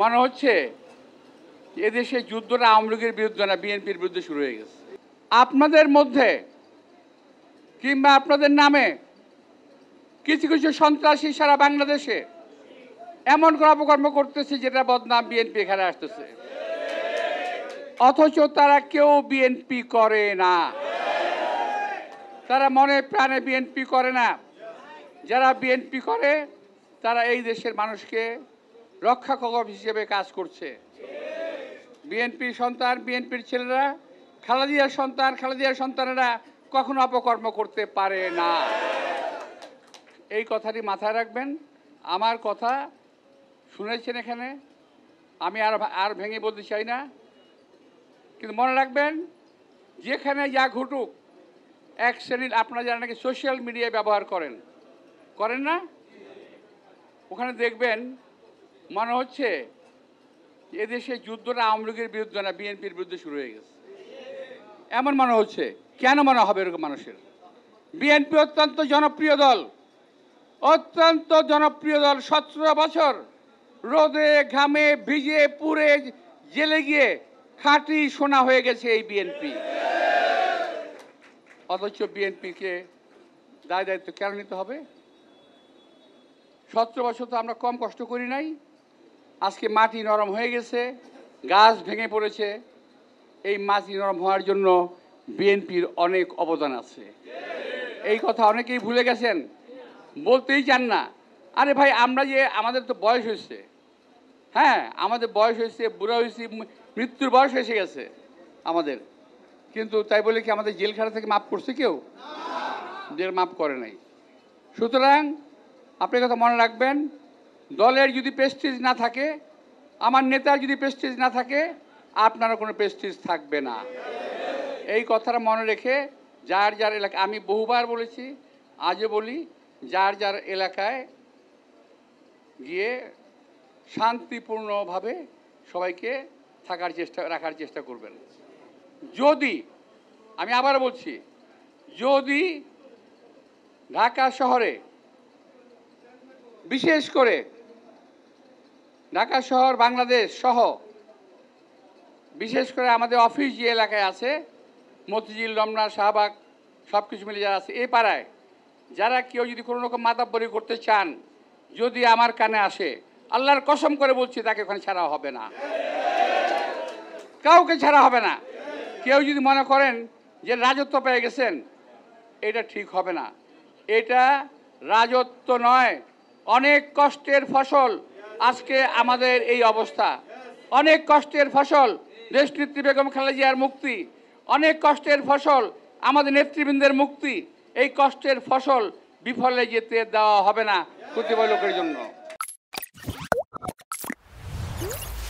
মনে হচ্ছে এদেশে যুদ্ধটা আওয়ামী লীগের বিরুদ্ধে না, বিএনপির বিরুদ্ধে শুরু হয়ে গেছে। আপনাদের মধ্যে কিংবা আপনাদের নামে কিছু কিছু সন্ত্রাসী সারা বাংলাদেশে এমন কোন অপকর্ম করতেছে যেটা বদনাম বিএনপি এখানে আসতেছে, অথচ তারা কেউ বিএনপি করে না। তারা মনে প্রাণে বিএনপি করে না। যারা বিএনপি করে তারা এই দেশের মানুষকে রক্ষা কবচ হিসেবে কাজ করছে। বিএনপির সন্তান, বিএনপির ছেলেরা, খালেদার সন্তান, খালেদার সন্তানেরা কখনো অপকর্ম করতে পারে না। এই কথাটি মাথায় রাখবেন। আমার কথা শুনেছেন এখানে, আমি আর ভেঙে বলতে চাই না, কিন্তু মনে রাখবেন যেখানে যা ঘটুক, এক শ্রেণীর আপনারা যারা নাকি সোশ্যাল মিডিয়া ব্যবহার করেন না, ওখানে দেখবেন মনে হচ্ছে এদেশে যুদ্ধটা আওয়ামী লীগের বিরুদ্ধে না, বিএনপির বিরুদ্ধে শুরু হয়ে গেছে এমন মনে হচ্ছে। কেন মনে হবে এরকম মানুষের? বিএনপি অত্যন্ত জনপ্রিয় দল, অত্যন্ত জনপ্রিয় দল। 17 বছর রোদে ঘামে ভিজে পুড়ে জেলে গিয়ে খাঁটি সোনা হয়ে গেছে এই বিএনপি। অথচ বিএনপিকে দায়িত্ব কেন নিতে হবে? 17 বছর তো আমরা কম কষ্ট করি নাই। আজকে মাটি নরম হয়ে গেছে, গাছ ভেঙে পড়েছে। এই মাটি নরম হওয়ার জন্য বিএনপির অনেক অবদান আছে। এই কথা অনেকেই ভুলে গেছেন, বলতেই চান না। আরে ভাই, আমরা যে আমাদের তো বয়স হয়েছে, হ্যাঁ আমাদের বয়স হয়েছে, বুড়া হয়েছে, মৃত্যুর বয়স এসে গেছে আমাদের, কিন্তু তাই বলে কি আমাদের জেলখানা থেকে মাফ করছে কেউ? জেল মাফ করে নাই। সুতরাং আপনি কথা মনে রাখবেন, দলের যদি প্রেস্টিজ না থাকে, আমার নেতার যদি প্রেস্টিজ না থাকে, আপনারও কোনো প্রেস্টিজ থাকবে না। এই কথাটা মনে রেখে যার যার এলাকা, আমি বহুবার বলেছি, আজও বলি, যার যার এলাকায় গিয়ে শান্তিপূর্ণভাবে সবাইকে রাখার চেষ্টা করবেন। যদি, আমি আবার বলছি, যদি ঢাকা শহরে, বিশেষ করে ঢাকা শহর, বাংলাদেশ সহ বিশেষ করে আমাদের অফিস যে এলাকায় আছে, মতিঝিল, রমনা, শাহবাগ, সব কিছু মিলে যারা আছে, এই পাড়ায় যারা কেউ যদি কোনো রকম মাতাব্বরি করতে চান, যদি আমার কানে আসে, আল্লাহর কসম করে বলছি, তাকে ওখানে ছাড়া হবে না, কাউকে ছাড়া হবে না। কেউ যদি মনে করেন যে রাজত্ব পেয়ে গেছেন, এটা ঠিক হবে না। এটা রাজত্ব নয়, অনেক কষ্টের ফসল আজকে আমাদের এই অবস্থা। অনেক কষ্টের ফসল দেশনেত্রী বেগম খালেদা জিয়ার মুক্তি, অনেক কষ্টের ফসল আমাদের নেতৃবৃন্দের মুক্তি। এই কষ্টের ফসল বিফলে যেতে দেওয়া হবে না কতিপয় লোকের জন্য।